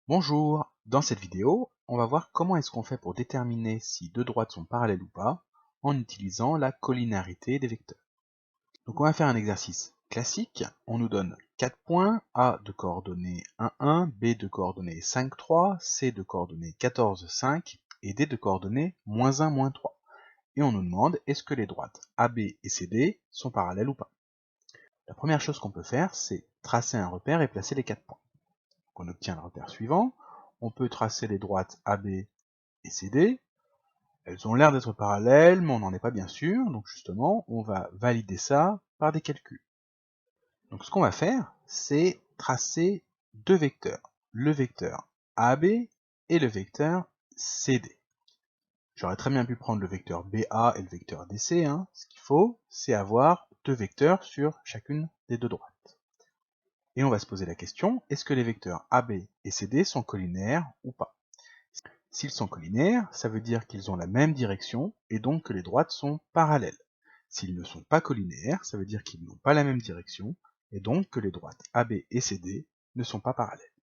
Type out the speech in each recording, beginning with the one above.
Bonjour, dans cette vidéo, on va voir comment est-ce qu'on fait pour déterminer si deux droites sont parallèles ou pas en utilisant la collinéarité des vecteurs. Donc on va faire un exercice classique, on nous donne 4 points, A de coordonnées 1, 1, B de coordonnées 5, 3, C de coordonnées 14, 5 et D de coordonnées moins 1, moins 3. Et on nous demande est-ce que les droites AB et CD sont parallèles ou pas. La première chose qu'on peut faire, c'est tracer un repère et placer les 4 points. Donc on obtient le repère suivant. On peut tracer les droites AB et CD. Elles ont l'air d'être parallèles, mais on n'en est pas bien sûr. Donc justement, on va valider ça par des calculs. Donc ce qu'on va faire, c'est tracer deux vecteurs. Le vecteur AB et le vecteur CD. J'aurais très bien pu prendre le vecteur BA et le vecteur DC. Ce qu'il faut, c'est avoir deux vecteurs sur chacune des deux droites. Et on va se poser la question, est-ce que les vecteurs AB et CD sont collinaires ou pas? S'ils sont collinaires, ça veut dire qu'ils ont la même direction et donc que les droites sont parallèles. S'ils ne sont pas collinaires, ça veut dire qu'ils n'ont pas la même direction et donc que les droites AB et CD ne sont pas parallèles.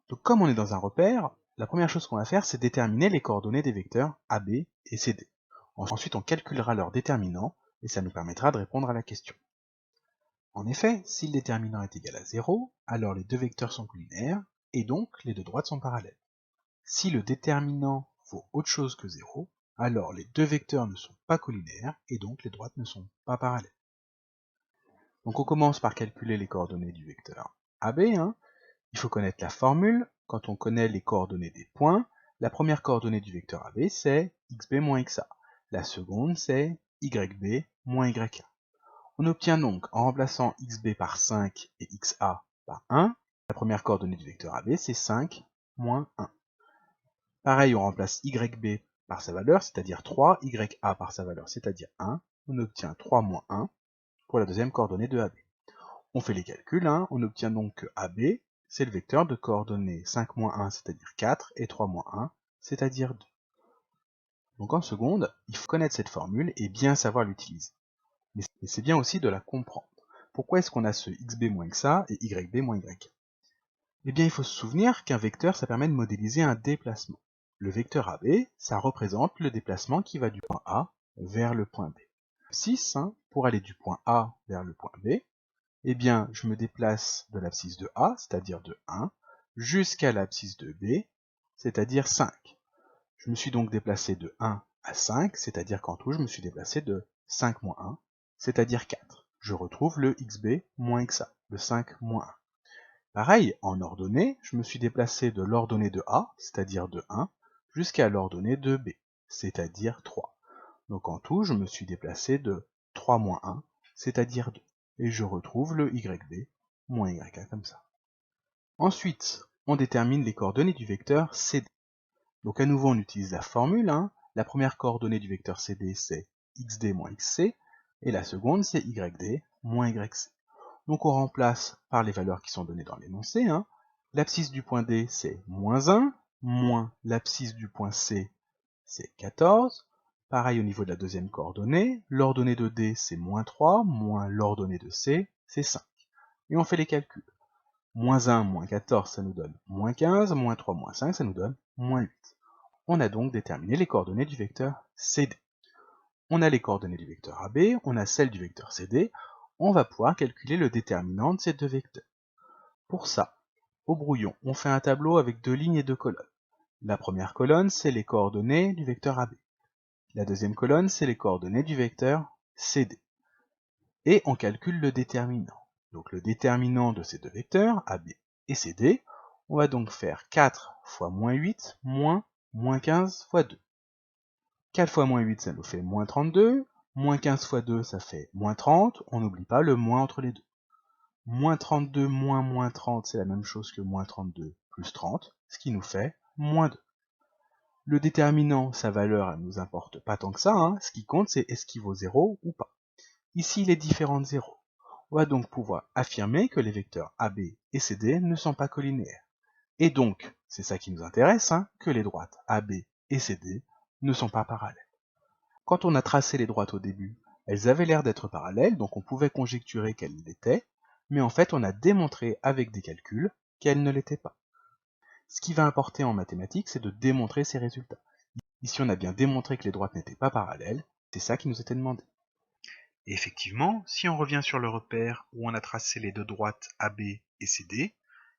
Donc comme on est dans un repère, la première chose qu'on va faire, c'est déterminer les coordonnées des vecteurs AB et CD. Ensuite, on calculera leur déterminant et ça nous permettra de répondre à la question. En effet, si le déterminant est égal à 0, alors les deux vecteurs sont collinaires et donc les deux droites sont parallèles. Si le déterminant vaut autre chose que 0, alors les deux vecteurs ne sont pas collinaires et donc les droites ne sont pas parallèles. Donc on commence par calculer les coordonnées du vecteur AB. Il faut connaître la formule. Quand on connaît les coordonnées des points, la première coordonnée du vecteur AB c'est xb moins xa. La seconde c'est yb moins yk. On obtient donc, en remplaçant xb par 5 et xa par 1, la première coordonnée du vecteur AB c'est 5 moins 1. Pareil, on remplace yb par sa valeur, c'est-à-dire 3, ya par sa valeur, c'est-à-dire 1. On obtient 3 moins 1 pour la deuxième coordonnée de AB. On fait les calculs, on obtient donc que AB, c'est le vecteur de coordonnées 5 moins 1, c'est-à-dire 4, et 3 moins 1, c'est-à-dire 2. Donc en seconde, il faut connaître cette formule et bien savoir l'utiliser. Mais c'est bien aussi de la comprendre. Pourquoi est-ce qu'on a ce xb moins xa et yb moins yk? Eh bien, il faut se souvenir qu'un vecteur, ça permet de modéliser un déplacement. Le vecteur AB, ça représente le déplacement qui va du point A vers le point B. 6, pour aller du point A vers le point B, eh bien, je me déplace de l'abscisse de A, c'est-à-dire de 1, jusqu'à l'abscisse de B, c'est-à-dire 5. Je me suis donc déplacé de 1 à 5, c'est-à-dire qu'en tout, je me suis déplacé de 5 moins 1, c'est-à-dire 4. Je retrouve le xb moins xa, le 5 moins 1. Pareil, en ordonnée, je me suis déplacé de l'ordonnée de A, c'est-à-dire de 1, jusqu'à l'ordonnée de B, c'est-à-dire 3. Donc en tout, je me suis déplacé de 3 moins 1, c'est-à-dire 2. Et je retrouve le yb moins yk comme ça. Ensuite, on détermine les coordonnées du vecteur CD. Donc à nouveau, on utilise la formule. La première coordonnée du vecteur CD, c'est xd moins xc, et la seconde, c'est yd moins yc. Donc on remplace par les valeurs qui sont données dans l'énoncé. L'abscisse du point D, c'est moins 1, moins l'abscisse du point C, c'est 14. Pareil au niveau de la deuxième coordonnée, l'ordonnée de D, c'est moins 3, moins l'ordonnée de C, c'est 5. Et on fait les calculs. Moins 1, moins 14, ça nous donne moins 15, moins 3, moins 5, ça nous donne moins 8. On a donc déterminé les coordonnées du vecteur CD. On a les coordonnées du vecteur AB, on a celles du vecteur CD, on va pouvoir calculer le déterminant de ces deux vecteurs. Pour ça, au brouillon, on fait un tableau avec deux lignes et deux colonnes. La première colonne, c'est les coordonnées du vecteur AB. La deuxième colonne, c'est les coordonnées du vecteur CD. Et on calcule le déterminant. Donc le déterminant de ces deux vecteurs, AB et CD, on va donc faire 4 fois moins 8 moins 15 fois 2. 4 fois moins 8, ça nous fait moins 32. Moins 15 fois 2, ça fait moins 30. On n'oublie pas le moins entre les deux. Moins 32 moins moins 30, c'est la même chose que moins 32 plus 30, ce qui nous fait moins 2. Le déterminant, sa valeur, elle nous importe pas tant que ça. Ce qui compte, c'est est-ce qu'il vaut 0 ou pas. Ici, il est différent de 0. On va donc pouvoir affirmer que les vecteurs AB et CD ne sont pas collinaires. Et donc, c'est ça qui nous intéresse, que les droites AB et CD ne sont pas parallèles. Quand on a tracé les droites au début, elles avaient l'air d'être parallèles, donc on pouvait conjecturer qu'elles l'étaient, mais en fait on a démontré avec des calculs qu'elles ne l'étaient pas. Ce qui va importer en mathématiques, c'est de démontrer ces résultats. Ici, on a bien démontré que les droites n'étaient pas parallèles, c'est ça qui nous était demandé. Et effectivement, si on revient sur le repère où on a tracé les deux droites AB et CD,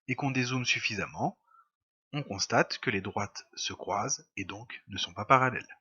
et qu'on dézoome suffisamment, on constate que les droites se croisent et donc ne sont pas parallèles.